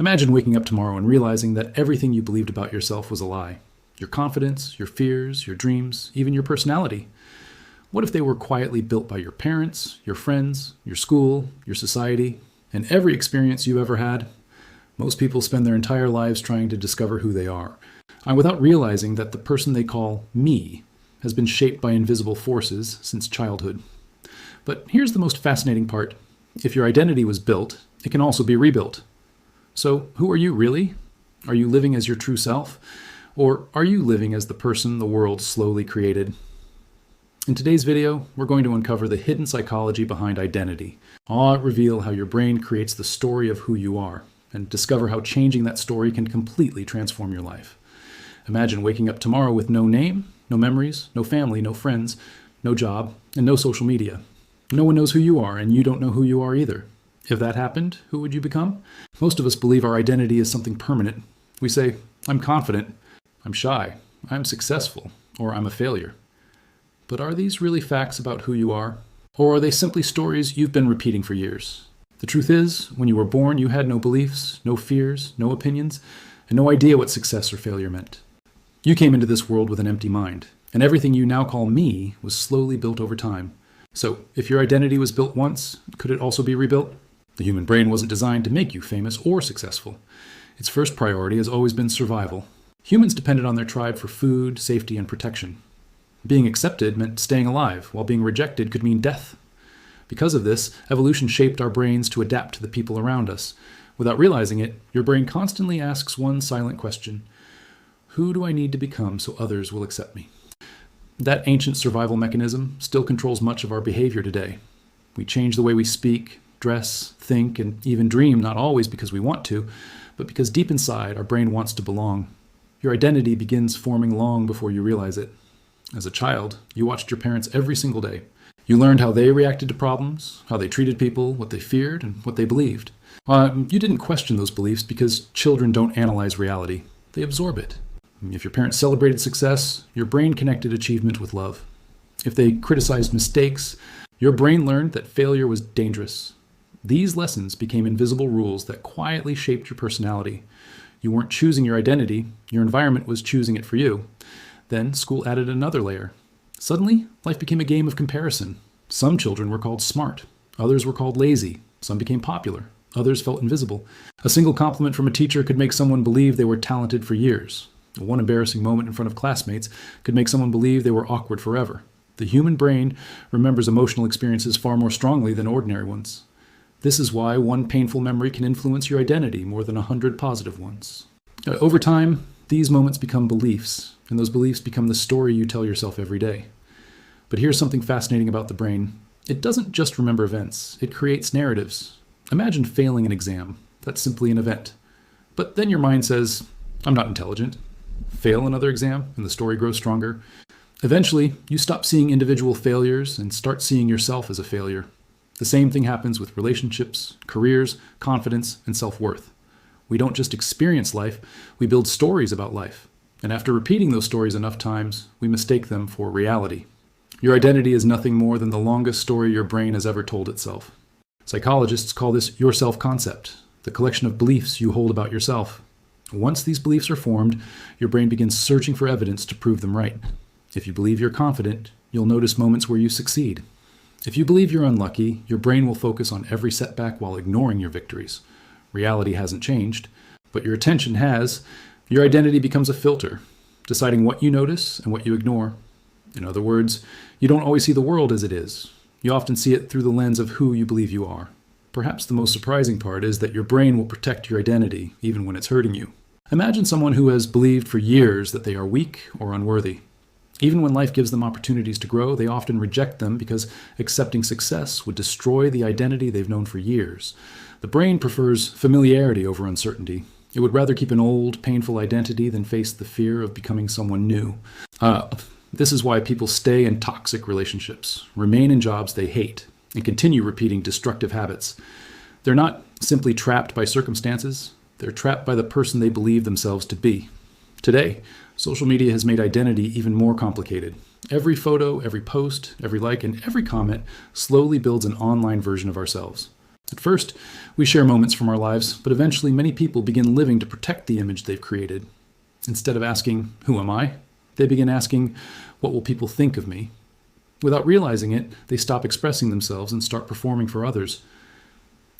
Imagine waking up tomorrow and realizing that everything you believed about yourself was a lie. Your confidence, your fears, your dreams, even your personality. What if they were quietly built by your parents, your friends, your school, your society, and every experience you've ever had? Most people spend their entire lives trying to discover who they are, and without realizing that the person they call me has been shaped by invisible forces since childhood. But here's the most fascinating part. If your identity was built, it can also be rebuilt. So who are you really? Are you living as your true self? Or are you living as the person the world slowly created? In today's video, we're going to uncover the hidden psychology behind identity. I'll reveal how your brain creates the story of who you are, and discover how changing that story can completely transform your life. Imagine waking up tomorrow with no name, no memories, no family, no friends, no job, and no social media. No one knows who you are, and you don't know who you are either. If that happened, who would you become? Most of us believe our identity is something permanent. We say, I'm confident, I'm shy, I'm successful, or I'm a failure. But are these really facts about who you are? Or are they simply stories you've been repeating for years? The truth is, when you were born, you had no beliefs, no fears, no opinions, and no idea what success or failure meant. You came into this world with an empty mind, and everything you now call me was slowly built over time. So, if your identity was built once, could it also be rebuilt? The human brain wasn't designed to make you famous or successful. Its first priority has always been survival. Humans depended on their tribe for food, safety, and protection. Being accepted meant staying alive, while being rejected could mean death. Because of this, evolution shaped our brains to adapt to the people around us. Without realizing it, your brain constantly asks one silent question: who do I need to become so others will accept me? That ancient survival mechanism still controls much of our behavior today. We change the way we speak, dress, think, and even dream, not always because we want to, but because deep inside our brain wants to belong. Your identity begins forming long before you realize it. As a child, you watched your parents every single day. You learned how they reacted to problems, how they treated people, what they feared, and what they believed. You didn't question those beliefs because children don't analyze reality. They absorb it. If your parents celebrated success, your brain connected achievement with love. If they criticized mistakes, your brain learned that failure was dangerous. These lessons became invisible rules that quietly shaped your personality. You weren't choosing your identity, your environment was choosing it for you. Then school added another layer. Suddenly, life became a game of comparison. Some children were called smart, others were called lazy, some became popular, others felt invisible. A single compliment from a teacher could make someone believe they were talented for years. One embarrassing moment in front of classmates could make someone believe they were awkward forever. The human brain remembers emotional experiences far more strongly than ordinary ones. This is why one painful memory can influence your identity more than 100 positive ones. Over time, these moments become beliefs, and those beliefs become the story you tell yourself every day. But here's something fascinating about the brain. It doesn't just remember events, it creates narratives. Imagine failing an exam. That's simply an event. But then your mind says, I'm not intelligent. Fail another exam, and the story grows stronger. Eventually, you stop seeing individual failures and start seeing yourself as a failure. The same thing happens with relationships, careers, confidence, and self-worth. We don't just experience life, we build stories about life. And after repeating those stories enough times, we mistake them for reality. Your identity is nothing more than the longest story your brain has ever told itself. Psychologists call this your self-concept, the collection of beliefs you hold about yourself. Once these beliefs are formed, your brain begins searching for evidence to prove them right. If you believe you're confident, you'll notice moments where you succeed. If you believe you're unlucky, your brain will focus on every setback while ignoring your victories. Reality hasn't changed, but your attention has. Your identity becomes a filter, deciding what you notice and what you ignore. In other words, you don't always see the world as it is. You often see it through the lens of who you believe you are. Perhaps the most surprising part is that your brain will protect your identity, even when it's hurting you. Imagine someone who has believed for years that they are weak or unworthy. Even when life gives them opportunities to grow, they often reject them because accepting success would destroy the identity they've known for years. The brain prefers familiarity over uncertainty. It would rather keep an old, painful identity than face the fear of becoming someone new. This is why people stay in toxic relationships, remain in jobs they hate, and continue repeating destructive habits. They're not simply trapped by circumstances, they're trapped by the person they believe themselves to be. Today, social media has made identity even more complicated. Every photo, every post, every like, and every comment slowly builds an online version of ourselves. At first, we share moments from our lives, but eventually many people begin living to protect the image they've created. Instead of asking, "Who am I?" they begin asking, "What will people think of me?" Without realizing it, they stop expressing themselves and start performing for others.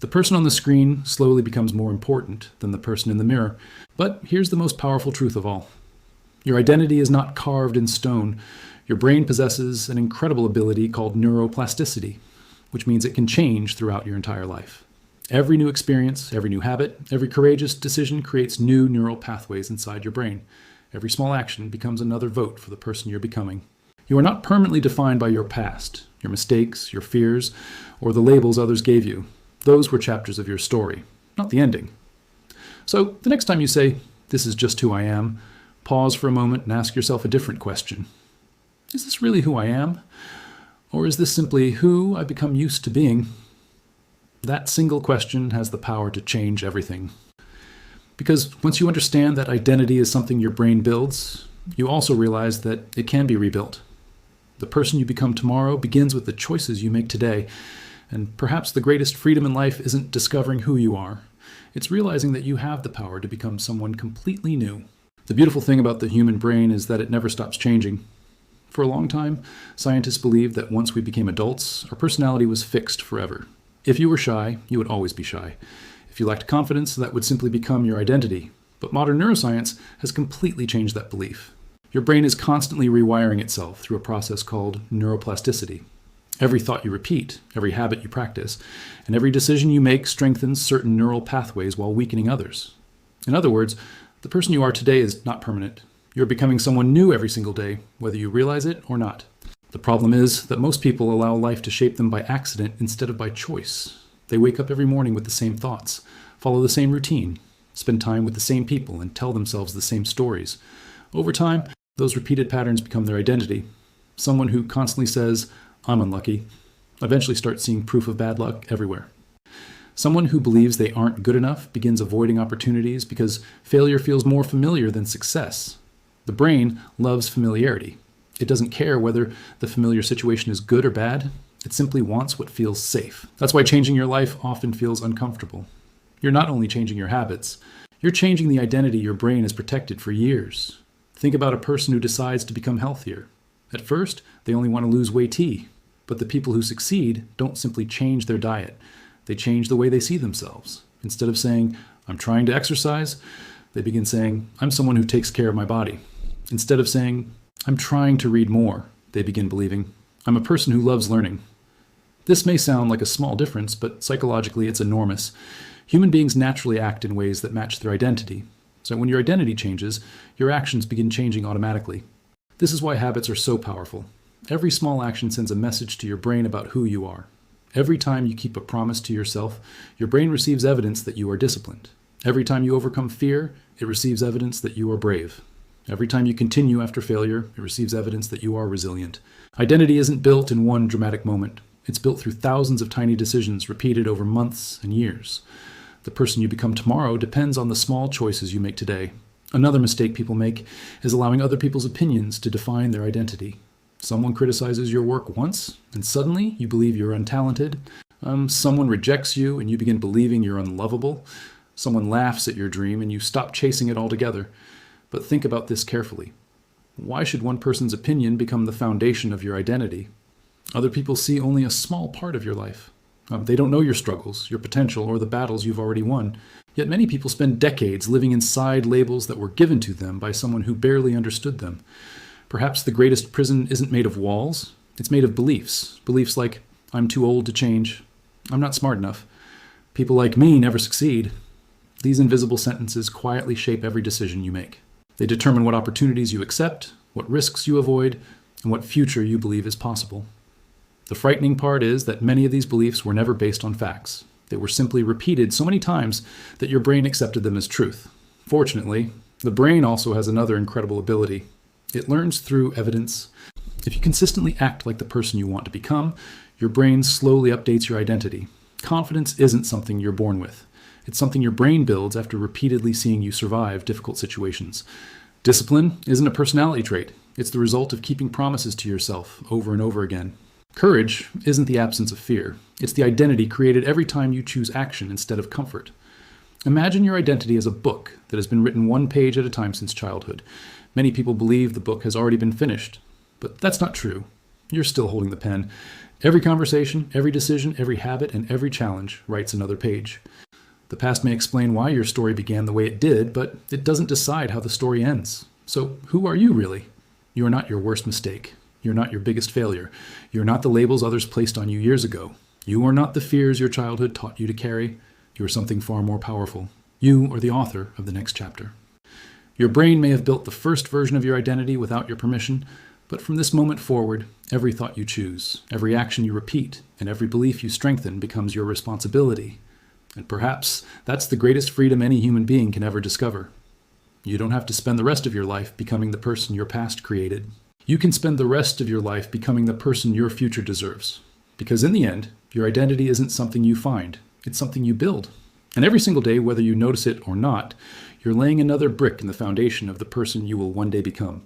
The person on the screen slowly becomes more important than the person in the mirror. But here's the most powerful truth of all. Your identity is not carved in stone. Your brain possesses an incredible ability called neuroplasticity, which means it can change throughout your entire life. Every new experience, every new habit, every courageous decision creates new neural pathways inside your brain. Every small action becomes another vote for the person you're becoming. You are not permanently defined by your past, your mistakes, your fears, or the labels others gave you. Those were chapters of your story, not the ending. So the next time you say, "This is just who I am," pause for a moment and ask yourself a different question. Is this really who I am? Or is this simply who I've become used to being? That single question has the power to change everything. Because once you understand that identity is something your brain builds, you also realize that it can be rebuilt. The person you become tomorrow begins with the choices you make today. And perhaps the greatest freedom in life isn't discovering who you are. It's realizing that you have the power to become someone completely new. The beautiful thing about the human brain is that it never stops changing. For a long time, scientists believed that once we became adults, our personality was fixed forever. If you were shy, you would always be shy. If you lacked confidence, that would simply become your identity. But modern neuroscience has completely changed that belief. Your brain is constantly rewiring itself through a process called neuroplasticity. Every thought you repeat, every habit you practice, and every decision you make strengthens certain neural pathways while weakening others. In other words, the person you are today is not permanent. You're becoming someone new every single day, whether you realize it or not. The problem is that most people allow life to shape them by accident instead of by choice. They wake up every morning with the same thoughts, follow the same routine, spend time with the same people, and tell themselves the same stories. Over time, those repeated patterns become their identity. Someone who constantly says, "I'm unlucky," eventually starts seeing proof of bad luck everywhere. Someone who believes they aren't good enough begins avoiding opportunities because failure feels more familiar than success. The brain loves familiarity. It doesn't care whether the familiar situation is good or bad. It simply wants what feels safe. That's why changing your life often feels uncomfortable. You're not only changing your habits, you're changing the identity your brain has protected for years. Think about a person who decides to become healthier. At first, they only want to lose weight, but the people who succeed don't simply change their diet. They change the way they see themselves. Instead of saying, "I'm trying to exercise," they begin saying, "I'm someone who takes care of my body." Instead of saying, "I'm trying to read more," they begin believing, "I'm a person who loves learning." This may sound like a small difference, but psychologically it's enormous. Human beings naturally act in ways that match their identity. So when your identity changes, your actions begin changing automatically. This is why habits are so powerful. Every small action sends a message to your brain about who you are. Every time you keep a promise to yourself, your brain receives evidence that you are disciplined. Every time you overcome fear, it receives evidence that you are brave. Every time you continue after failure, it receives evidence that you are resilient. Identity isn't built in one dramatic moment. It's built through thousands of tiny decisions repeated over months and years. The person you become tomorrow depends on the small choices you make today. Another mistake people make is allowing other people's opinions to define their identity. Someone criticizes your work once, and suddenly you believe you're untalented. Someone rejects you, and you begin believing you're unlovable. Someone laughs at your dream, and you stop chasing it altogether. But think about this carefully. Why should one person's opinion become the foundation of your identity? Other people see only a small part of your life. They don't know your struggles, your potential, or the battles you've already won. Yet many people spend decades living inside labels that were given to them by someone who barely understood them. Perhaps the greatest prison isn't made of walls, it's made of beliefs. Beliefs like, "I'm too old to change," "I'm not smart enough," "People like me never succeed." These invisible sentences quietly shape every decision you make. They determine what opportunities you accept, what risks you avoid, and what future you believe is possible. The frightening part is that many of these beliefs were never based on facts. They were simply repeated so many times that your brain accepted them as truth. Fortunately, the brain also has another incredible ability. It learns through evidence. If you consistently act like the person you want to become, your brain slowly updates your identity. Confidence isn't something you're born with. It's something your brain builds after repeatedly seeing you survive difficult situations. Discipline isn't a personality trait. It's the result of keeping promises to yourself over and over again. Courage isn't the absence of fear. It's the identity created every time you choose action instead of comfort. Imagine your identity as a book that has been written one page at a time since childhood. Many people believe the book has already been finished, but that's not true. You're still holding the pen. Every conversation, every decision, every habit, and every challenge writes another page. The past may explain why your story began the way it did, but it doesn't decide how the story ends. So who are you really? You are not your worst mistake. You're not your biggest failure. You're not the labels others placed on you years ago. You are not the fears your childhood taught you to carry. You are something far more powerful. You are the author of the next chapter. Your brain may have built the first version of your identity without your permission, but from this moment forward, every thought you choose, every action you repeat, and every belief you strengthen becomes your responsibility. And perhaps that's the greatest freedom any human being can ever discover. You don't have to spend the rest of your life becoming the person your past created. You can spend the rest of your life becoming the person your future deserves. Because in the end, your identity isn't something you find, it's something you build. And every single day, whether you notice it or not, you're laying another brick in the foundation of the person you will one day become.